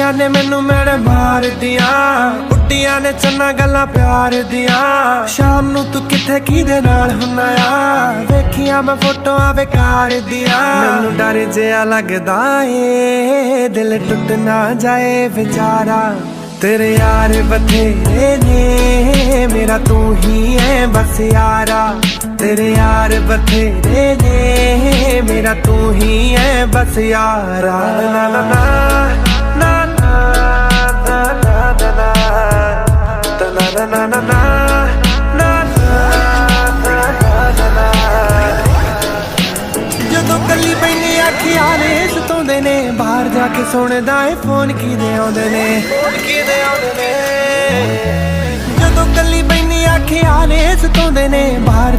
कुड़ियां ने मैनू मेरे मार दिया, बुड्डियां ने चन्ना गल्लां प्यार दिया। शाम नू तू किथे किदे नाल हुन्ना आ, वेखिया मैं फोटोआं बेकार दिया। मैनू डर जिहा लगदा ए दिल टुट ना जाए बेचारा। तेरे यार बथेरे ने मेरा तू ही है बस यारा। तेरे यार बथेरे ने मेरा तू ही है बस यारा। ना ना ना ना ना ना ना ना ना ना ना ना। ਜਦੋਂ ਕੱਲੀ ਪੈਣੀ ਅੱਖੀਆਂ ਨੇ ਸਤਾਉਂਦੇ ਨੇ, ਬਾਹਰ ਜਾ ਕੇ ਸੁਣਦਾ ਏ ਫੋਨ ਕਿਦੇ ਆਉਂਦੇ ਨੇ, ਜਦੋਂ ਕੱਲੀ ਪੈਣੀ ਅੱਖੀਆਂ ਨੇ ਸਤਾਉਂਦੇ ਨੇ।